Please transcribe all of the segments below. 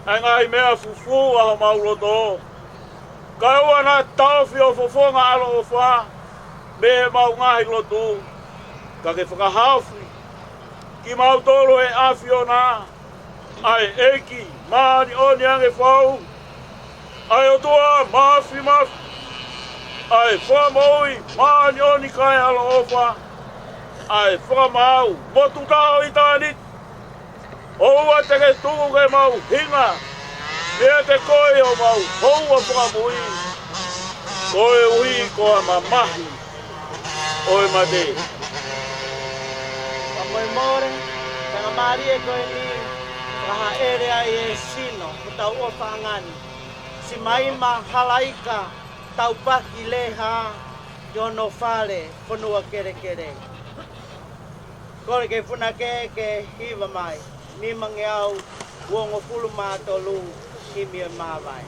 ai ngai mea fufu a mauloto. Kai ua na tauwhi o fofonga alo o wha, me mau ngahi loto. Ka ke whakahawhi, ki mautoro e awhi o nā, ai eiki, maani o niange whau, ai o tua mawhi, ai whamaui, maani o ni kai alo o wha, ai whamau, motu tau i tānit, oua te ke tuku ke mau hinga, mea te koe o mau houa whamui, koe ui koa mamahi, oe mate. Pamoe more, tanga marie koe ni, kaha ere ai e sino, ko tau o whaangani, si maima halaika, tau paki leha, yono whare, whanua kere kere. Kore ke whuna ke hiwa mai, mi mangi au, uongo pulu mātolu, himi o māwai.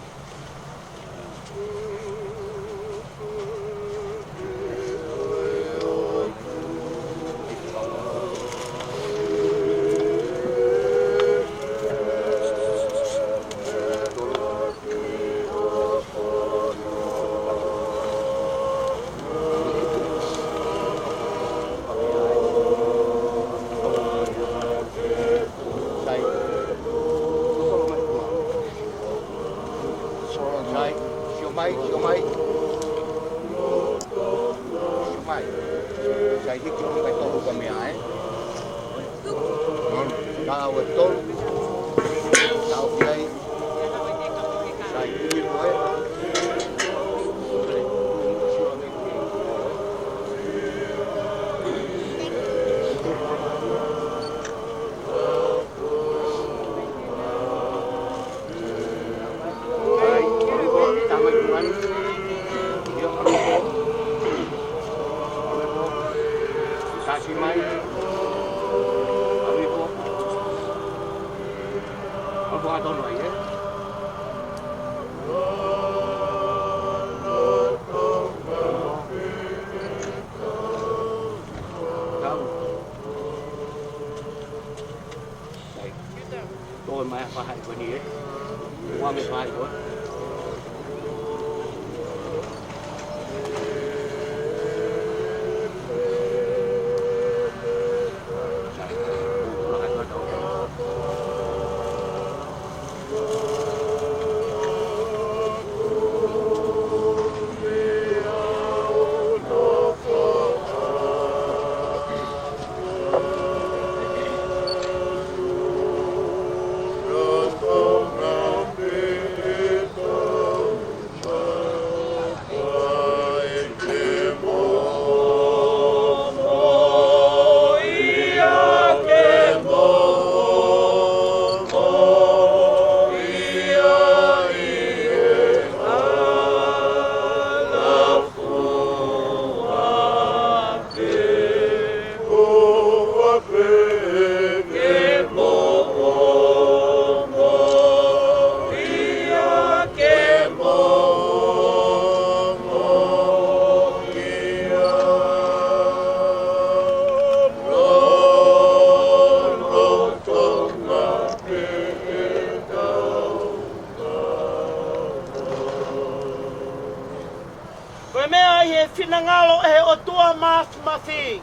Finangalo e o tua mafi.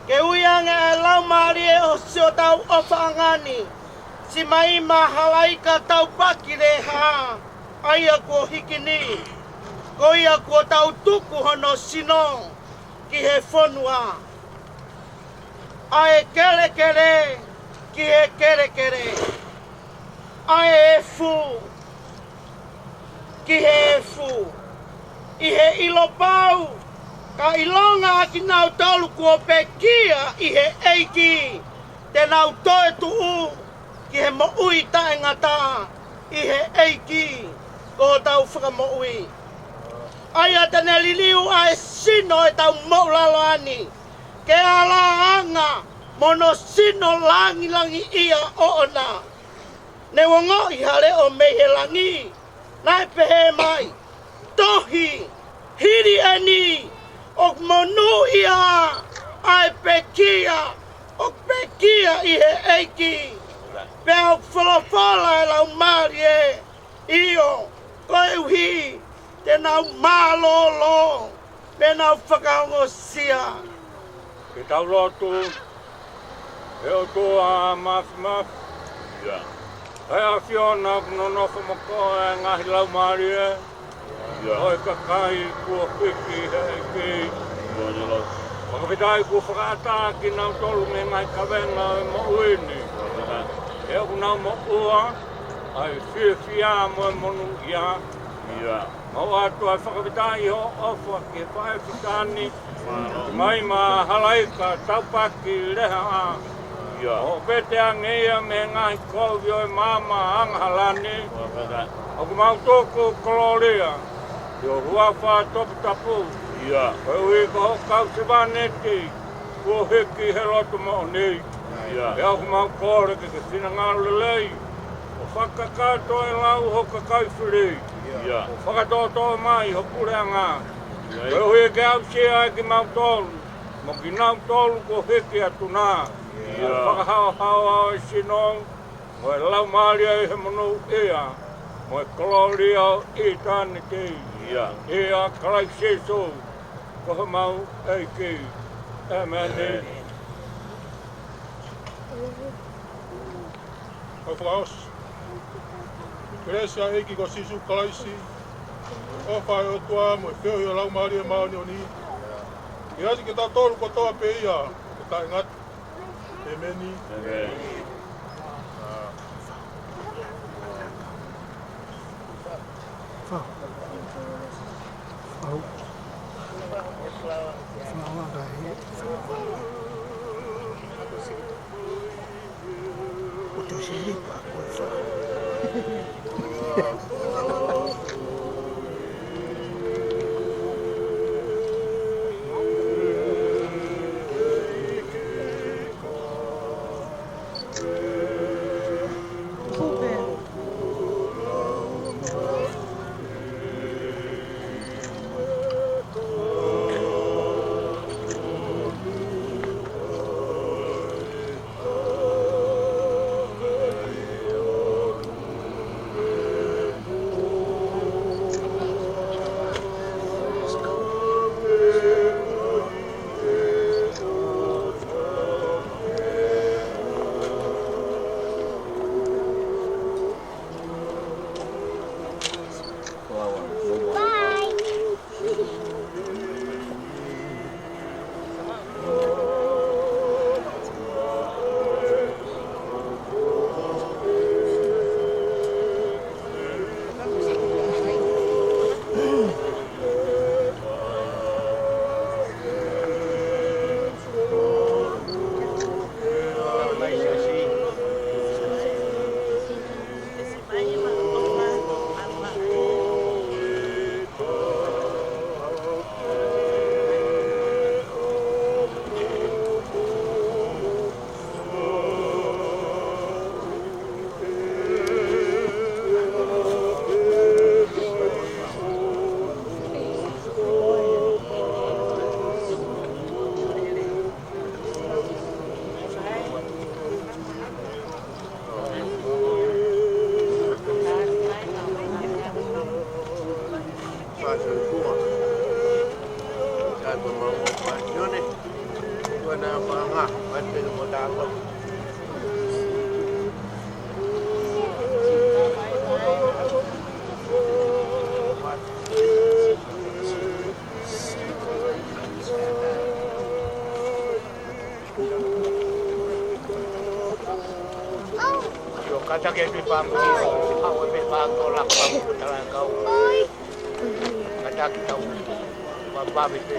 Ke uianga e lau marie o sio tau o whaangani. Si maima halaika tau paki reha. Aia kua hikini. Ko ia kua tau tuku hono sino. Ki he whanua. Ae kere kere. Ki he kere kere. Ae e fu. Ki he e fu. I he ilo pau, ka ilonga ki nau tolu kua pekia i he eiki, te nau toe tuu ki he mo'ui tae ngata i he eiki, ko tau whakamo'ui. Aia tene liliu a e sino e tau mo'ulalo ani, ke ala anga mono sino langi langi ia oona. Ne wongo i hale o mehe langi, nai pehe mai. Tohi, hiri ani, ok monu ia, ai pekia, ok pekia i he eiki. Pea ok whalawhala e lau mari. Io, koe uhi, te nau mālolo, me nau whakaongo sia. Ke tau lotu, e o toa maf. Ia. Hei a whiona kuno noko moko e ngahi lau maari e. Ia. Hoi ka kai kua whiki hei ki. Ia ni lo. Whakawhitai kua whakaata ki nau tolu me ngai kawenga e mo uini. E o nau mo ua, ai whia mo e monu ia. Ia. Mau atu ai whakawhitai ho ofa ki whae whitani. Mai ma halaika taupaki leha a. Ia. O pete a ngeia me ngai kovio e mama anghalani. Aku mau toko koloria. Yo hua wha topu tapu. Ia. Koe ui ko ho kau se whaneti. Kua hiki he loto mo nei. Ia. E aku mau kore ke whina ngaru lei. O whakakato e lau ho kakai whiri. Ia. O whakatoto mai ho pureanga. Koe ui ke au sea e ki mau tolu. Mo ki nau tolu ko hiki atu nā. Ia. Whakahau e sinong. Mo e lau maaria e he monu ea. Mo e koloria i tāne te. Ia. Ea kalai seso. Koha mau e ki. E mene. Au whakaos. Keresia eiki ko sisu kalaisi. O whae o tua mo e whio i o lau maari e maoni o ni. I asi ke tā tōru ko toa pe ia. Ke tā ingat. E meni. Kata ke pi pam ni, aku pi pam tolak pam dalam kau. Kata kita pam itu.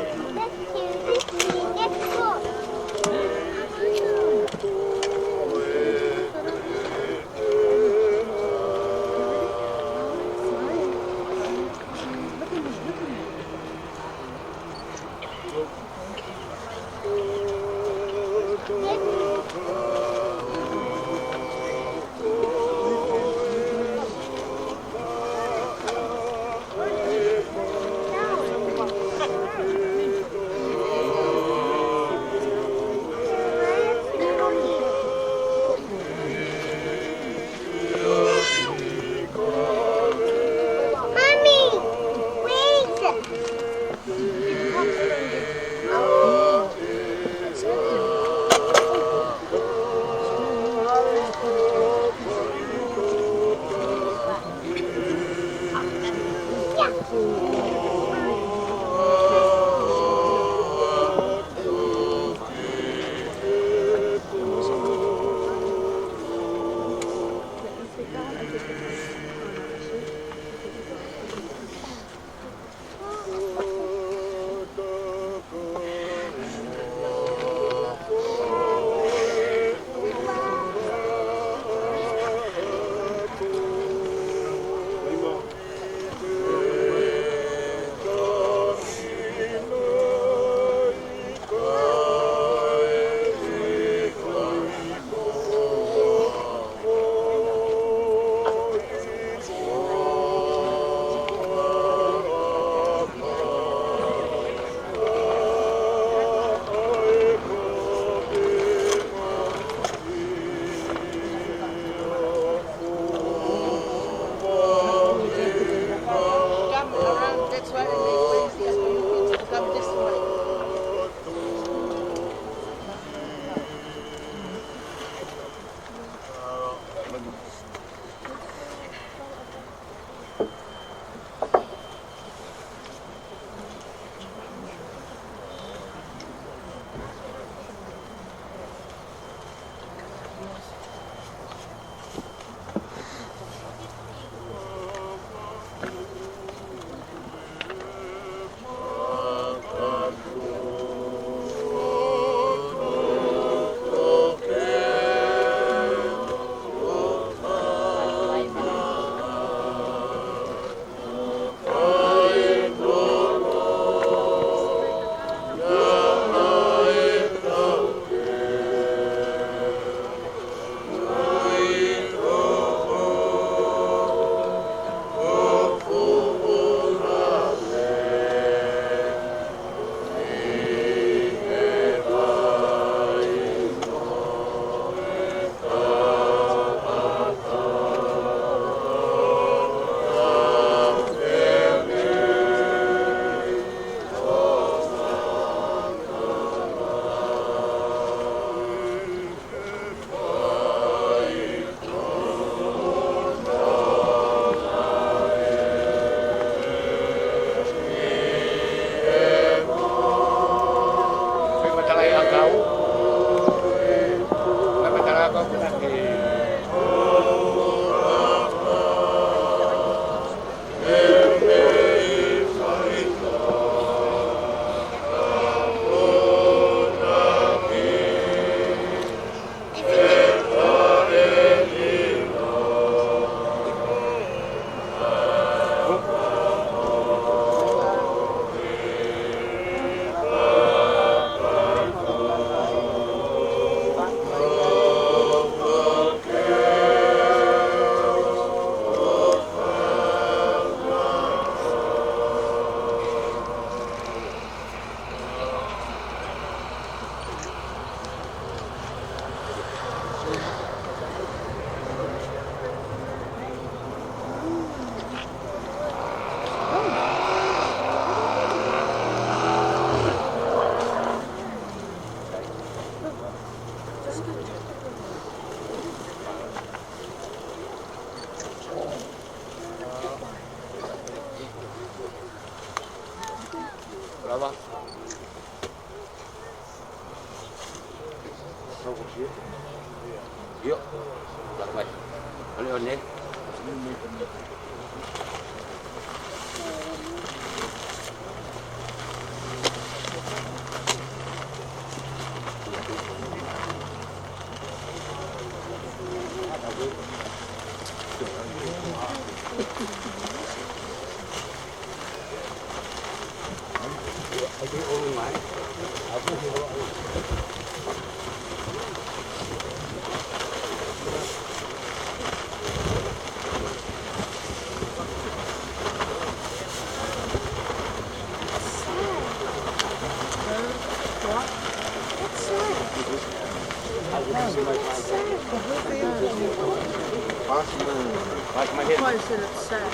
Lava. Yuk. Baik. Boleh on ni. Why is it sad?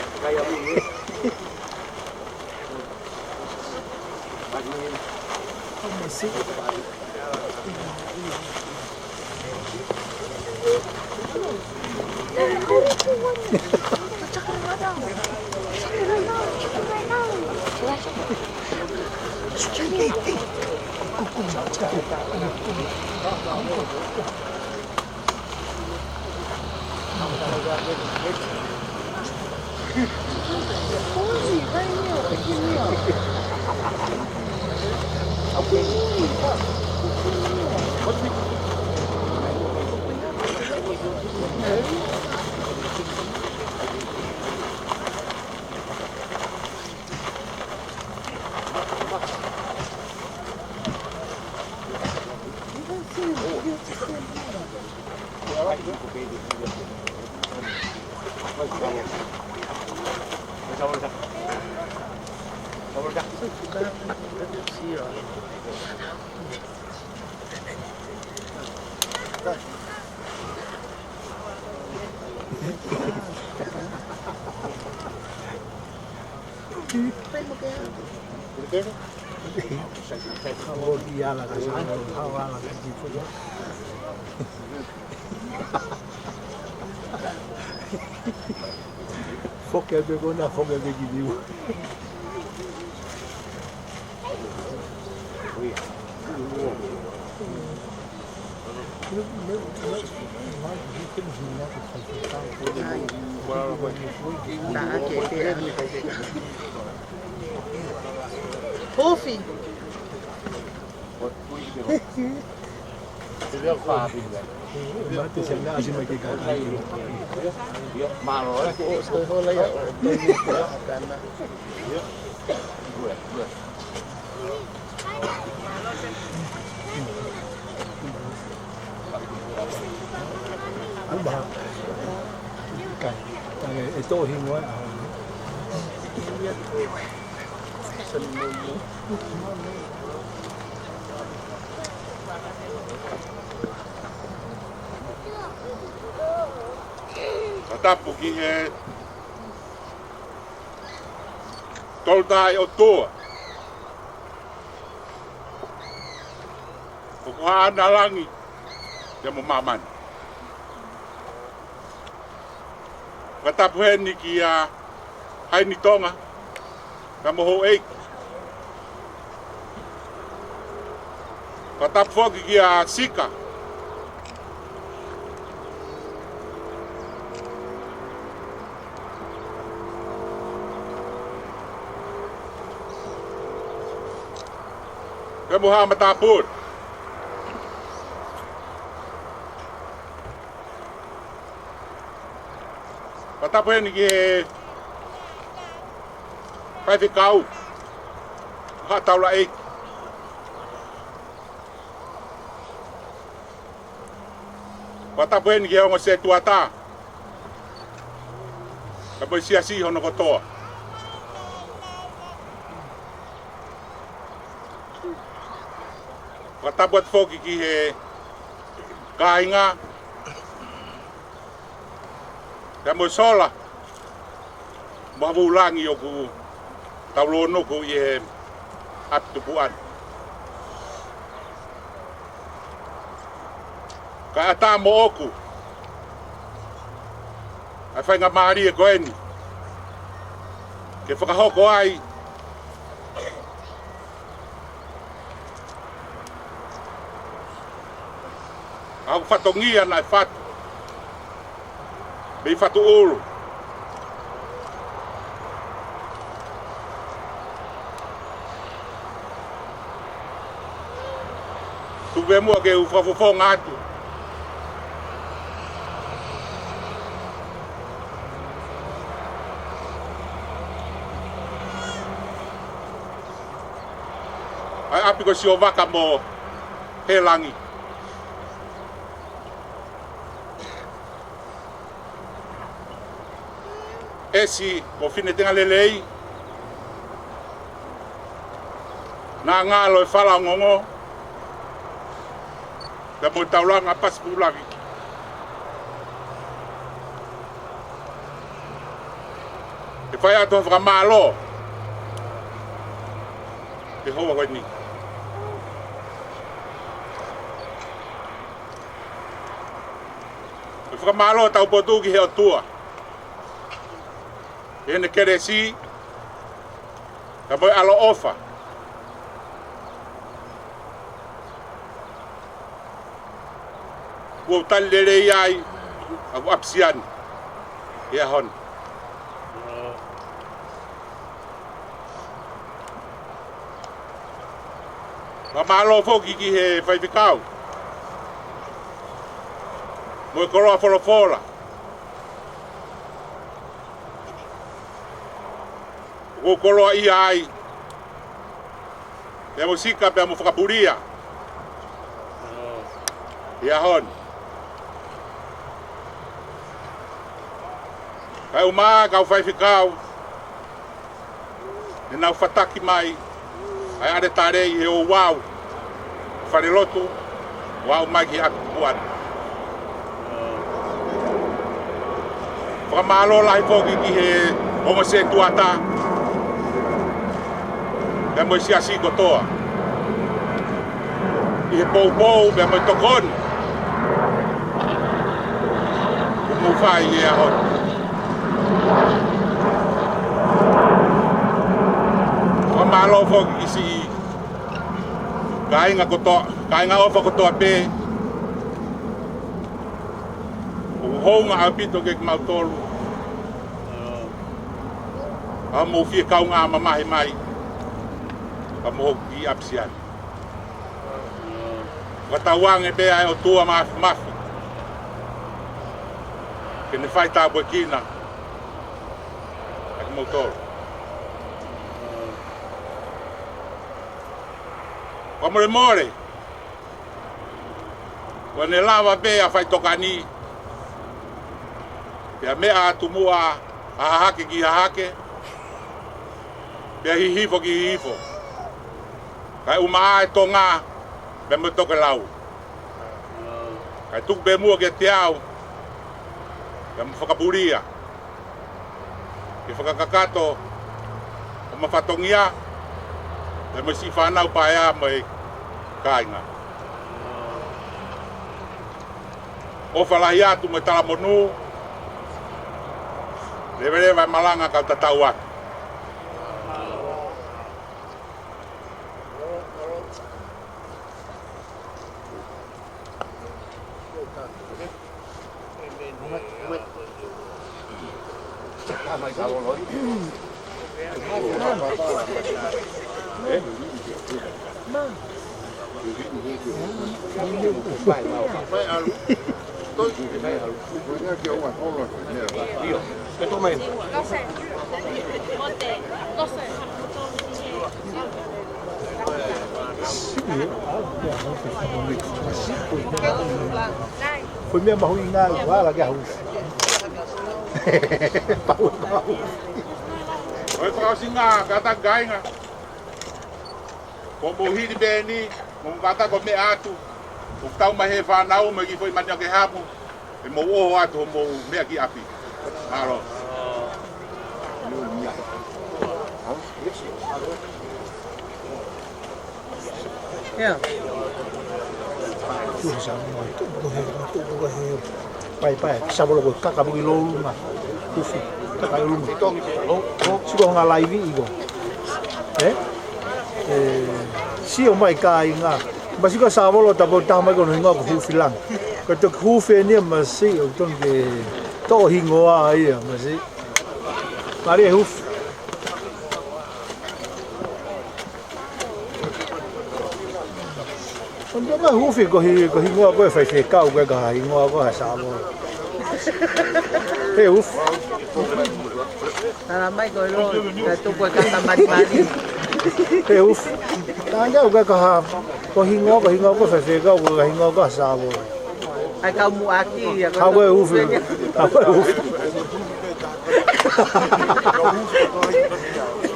Foca pegou na foga que viu. Profi. Mate se la hace más que cada Malo. Alba. Cái to hình quá. Tapu ki he toltai o toa. O kua ana langi te mo mamani. Katapu he ni ki a haini tonga ka moho eik. Katapu foki ki a sika. Ke moha matapur. Katapu he ni ki he pai whikau. Ha taula eik. Katapu he ni ki he ongo se tuata. Ka moi siasi hono kotoa. Katapu at foki ki he kainga. Te mo sola. Mabulangi o ku taulono ku i he atupuan. Ka ata mo oku. Ai whainga maari e koeni. Ke whakahoko ai. Au whatongia nai whatu. Mei whatu ulu. Tuwe mua ke uwhawhawhonga atu. Ai api ko si o waka mo he langi. Esi mo fine tenga lelei. Na ngalo e whala ngongo. Da mo taulanga pas pulangi. E whai ato whakamalo. E hoa koe ni. E whakamalo tau potu ki he o tua. E ne kere si. Ka moi alo ofa. Kua utali lere iai. Aku apsiani. E ahon. Mamalo foki ki he whaiwhikau. Moe koroa wholofola. Ko koroa ia ai. Pea mo sika pea mo whakapuria. Ia hon. Kai umaa kau whaiwhikau. E nau whataki mai. Ai are tarei e o wau. Wharelotu. Wau mai ki aku puan. Whakamalo lai foki ki he onga se tuata. Pea mo isi asi kotoa. I he pou pea mo tokon. Kumu whai e ahon. Whakamalo foki ki si kainga ofa kotoa pe. Honga apito ke mautolu. Amo fie kaunga ama mahi mai. Amo ki apsian. Watawang e bea e o tua mafi. Kene whai tāpua kina. Aki mautolu. Wamore more. Wane lava bea whai tokani. Pea mea atumua hahake ki hahake. Pea hihifo ki hihifo. Kai umaa e tonga. Pea me toke lau. Kai tuk be mua ke te au. Pea me whakapuria. Ke whakakakato. O ma whatongia. Pea me si whanau paea me kainga. O whalahi atu me talamonu. Lewe vai malanga kau tatau atu. Che come? Lo sé. Mote. Lo sé. Foi mesmo ruim na lá que arruma. Pau. Oi kau singa kata gainga. Ko mohi di beni, mo kata ko me atu. O tau mai he whanau me ki foi mania ke hapu. E mo o atu mo me ki api. Alo. Yeah. Tu sa mo tu he pai sa bolo ko ka bu lo ma. Tu fi ka lo mu. Si ko nga live igo. Si o mai ka inga. Basi ka sa bolo ta bo ta mai ko nga ko filang. Kata kufe ni masih utang ke tohi ngoa ia masih. Mari huf. Untuk apa huf kohi ngoa kohi fai kau kohi ngoa kohi sabo. Hey huf. Naramai ko lo, tu ko kata mari-mari. Hey huf. Tanya kohi ngoa kohi fai kau kohi ngoa kohi sabo. Ai kau mu aki ya kau huf. Kau huf.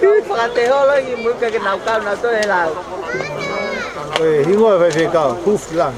Pagkateho lagi mo ka kinaukaw na to lao. Hingoy fai kau huf lang.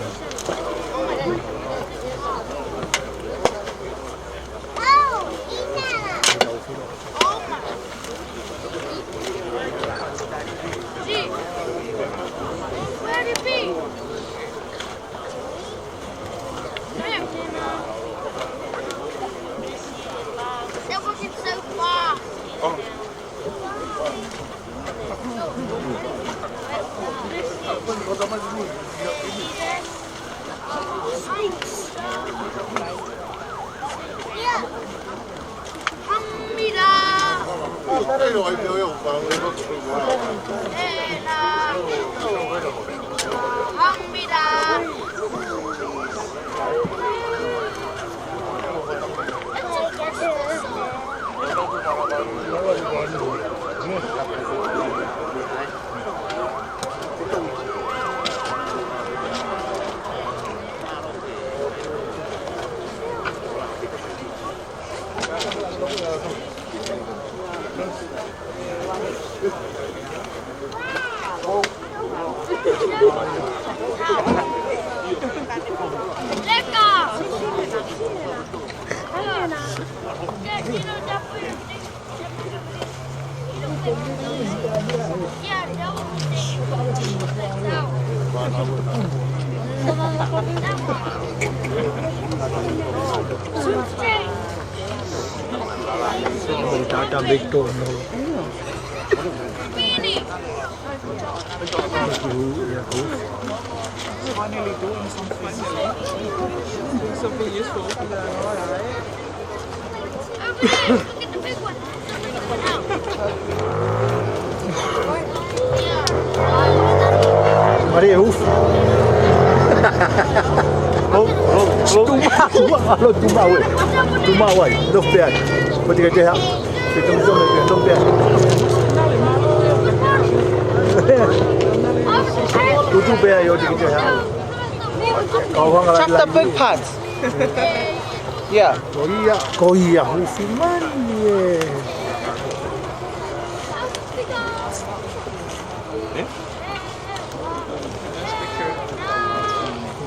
Tata Victor no. Finally doing something useful. Mari huf. Tuma wai. Dok pian. Ketika dia kita mesti dok pian. Tujuh pian yo di kita. Chop the big parts. Yeah. Koia huf man ye.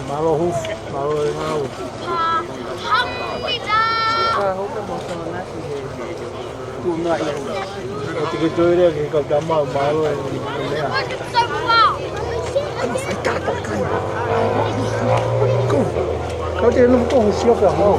Malo huf, malo ngau. Ketika tu dia kau gambar malo ni. Kau dia lu kau siap dah mau.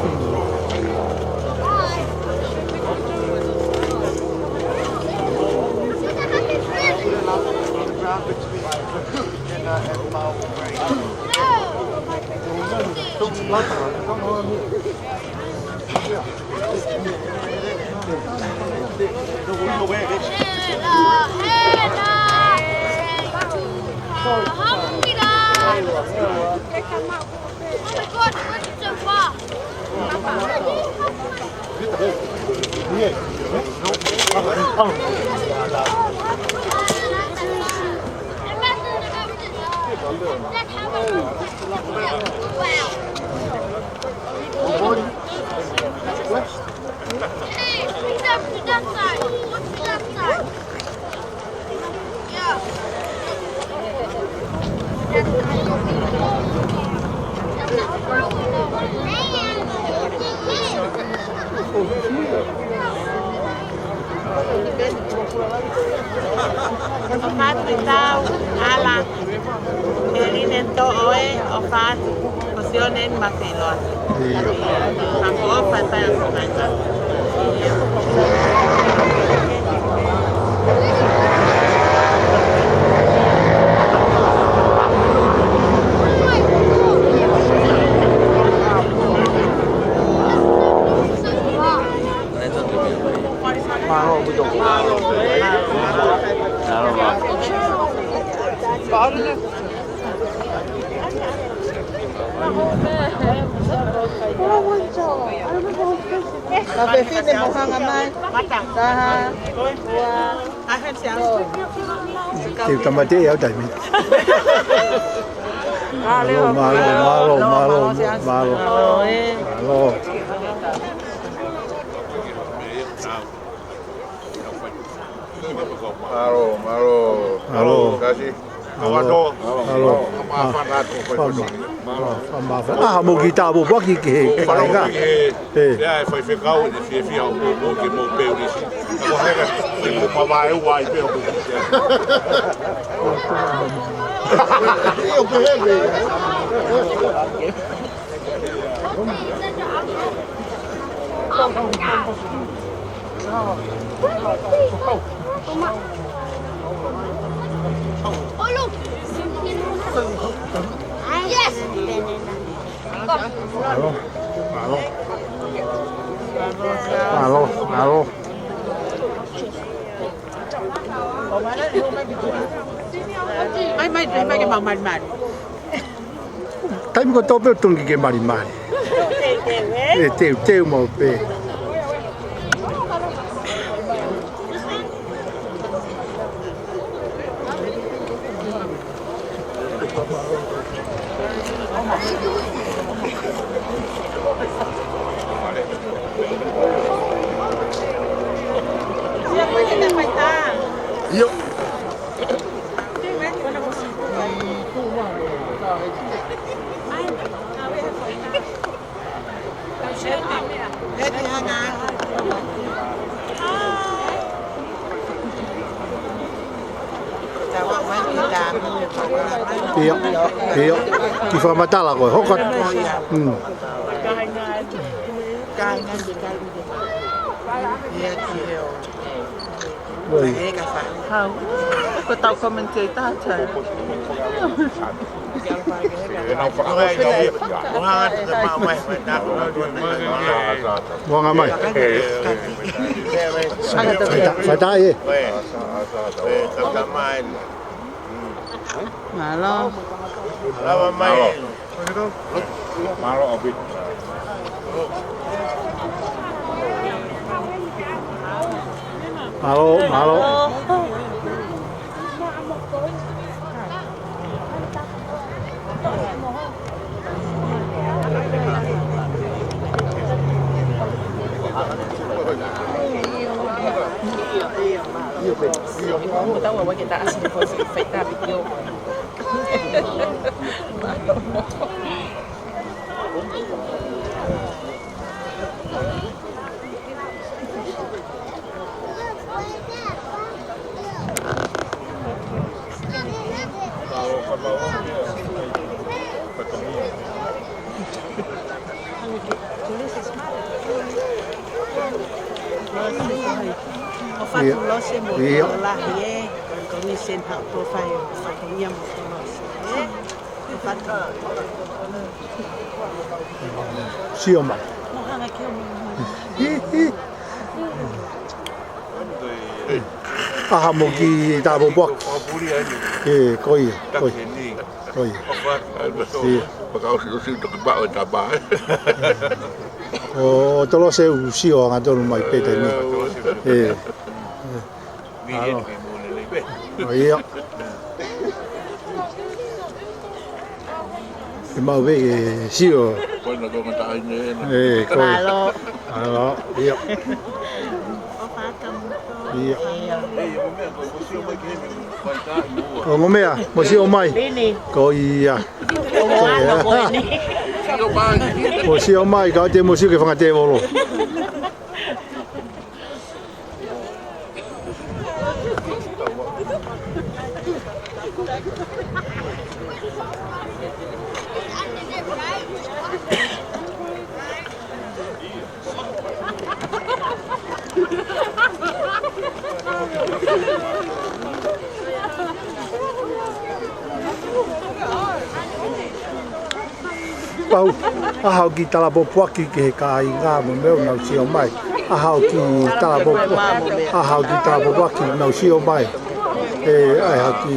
Tau ala elinen to oe o fat posionen makelo. Ako pa pa sa malo betul. Tapi sini mau hangamai. Dah. Kita mati ya dah ni. Malo. Kasih. Halo. Maafan aku Maafan. Ah, mau kita mau buat ke? Kan? Ya, foi ficar de fia o que mo peu disse. Agora é o papai o ai peu. Eu peguei. Oh, look! Yes! Malo. Mai cái màu mặn. Tapi kau tahu betul ke mari. Teu mau pe. Yo. Iya. Kita mata lah kau. Hokot. Rồi. Không. Có tao comment ta trời. Buang amai. Phải tay đi. Malo. Malo obi. Malo. Không tahu apa kita asli fosil fake video. Iya. Kami send out profile yang Siapa? Ah, mau kita tak buat. Koi. Bakal situ kebak tabah. Oh, tolong saya usi orang tu rumah ipet ni. Oh iya. Mau pergi siu. Kau nak kau tak ini. Koi. Halo. Iya. Iya. Oh, ngomel ah? Masih omai? Koi ya. Masih omai kau dia masih ke fangat dia bolu. Pau, ahau ki tala popoaki ke ka inga mo meu na si o mai. ahau ki talapopo ahau ki talapopo ki nau sio mai ai hau ki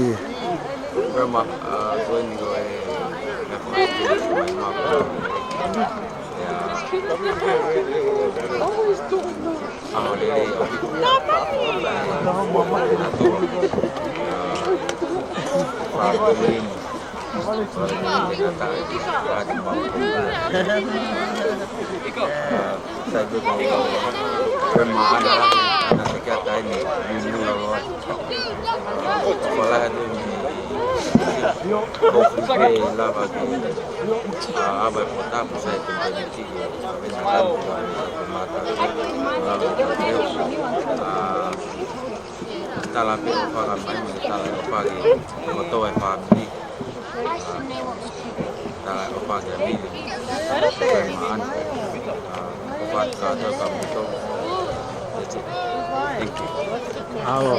Halo.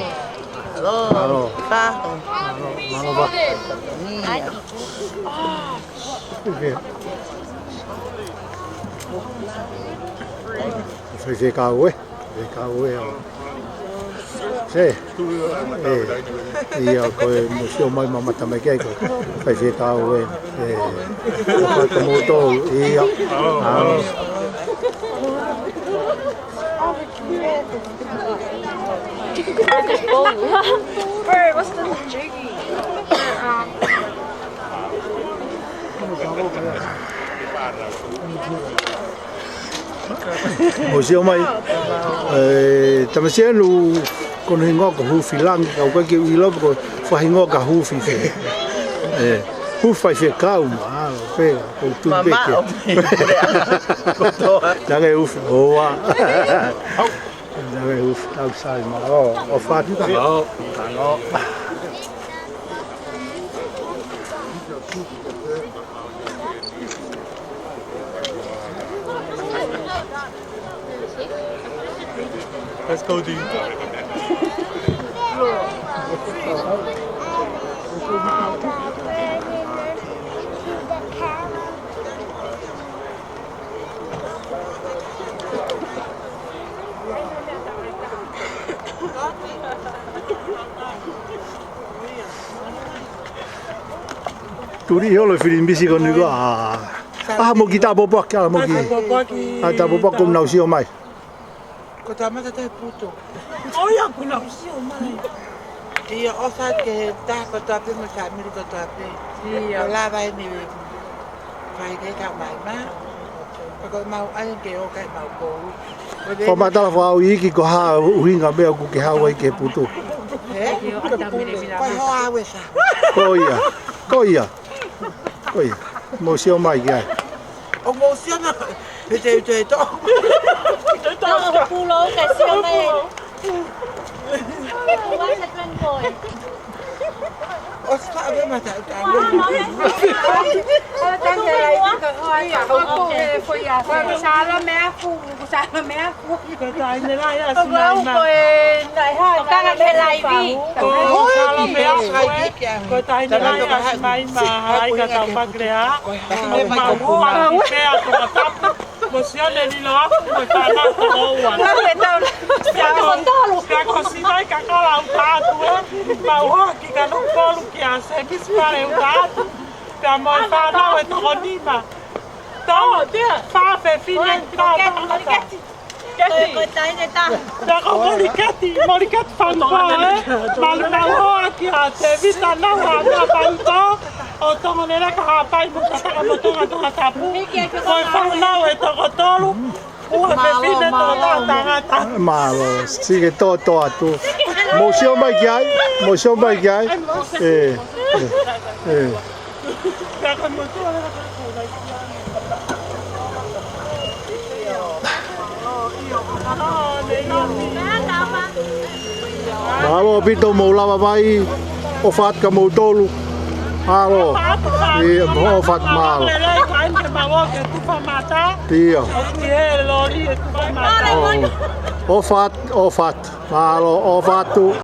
Halo. Halo, Pak. Fai kau Se. Ia ko musio mai mama tamai kai ko. Fai kau Ko mo to ia. Halo. Wait, what's the jiggy? Musio mai tamasia lu kon hingo ko hu filang ko ke ilo ko fa hingo ka hu fi fe hu fa fe kau ma fe ko tu be ke jangan hu oa jangan hu outside ma o fa tu ka Let's go, dude. Turi holo filin bisi kon juga. Mau kita bobok ya, mau kita. Ada bobok kum nau sio mai. Ko tamata te puto. Oia kuna usio mai. Ia osa ke ta ko tape mo sa mi ko tape. Ia la vai ni vai ke ka mai ma. Ko mau ai ke o kai mau ko. Ko mata fa o iki ko ha uhinga me ku ke ha wai ke puto. Ko ha we sa. Ko ia. Mo sio mai ya. O mo sio na. Te to. Tao pulo cái siêu này. Quá thật lên rồi. O sa ve ma ta ta. Đang về cái oi cả không foi à. Sa la mẹ phụ, sa la mẹ phụ. Cái tai này là sao mà. Đại hai. Các anh về lại đi. Sa la mẹ sai cái tai này là sao mà hai cái tao bắt lẽ. Mà phụ mẹ có tắm. Một xíu này đi nó, một ta nó to quá. Nó về tao, nhà con to luôn. Nhà con xí đấy cả con làm ta thôi. Màu hoa kia cả lúc con lúc kia sẽ biết pha đều ta. Nhà mọi pha nó về con đi mà. To, pha về phi nhanh ta ta. Cái gì? Cái tay này ta. Nhà con Monica phan pha ấy. Mà màu hoa kia sẽ biết ta nó hòa nó phan to. O tonga nera ka hapai mo ka mo tonga tapu. Koi whau nau e toko tolu. Ua me whine tō tā tangata. Malo, sige to atu. Mo sio mai kiai. Malo pito mo lava mai. O fat ka mo tolu. Halo, mau fat mal. Iya. O fat, malo, o fatu.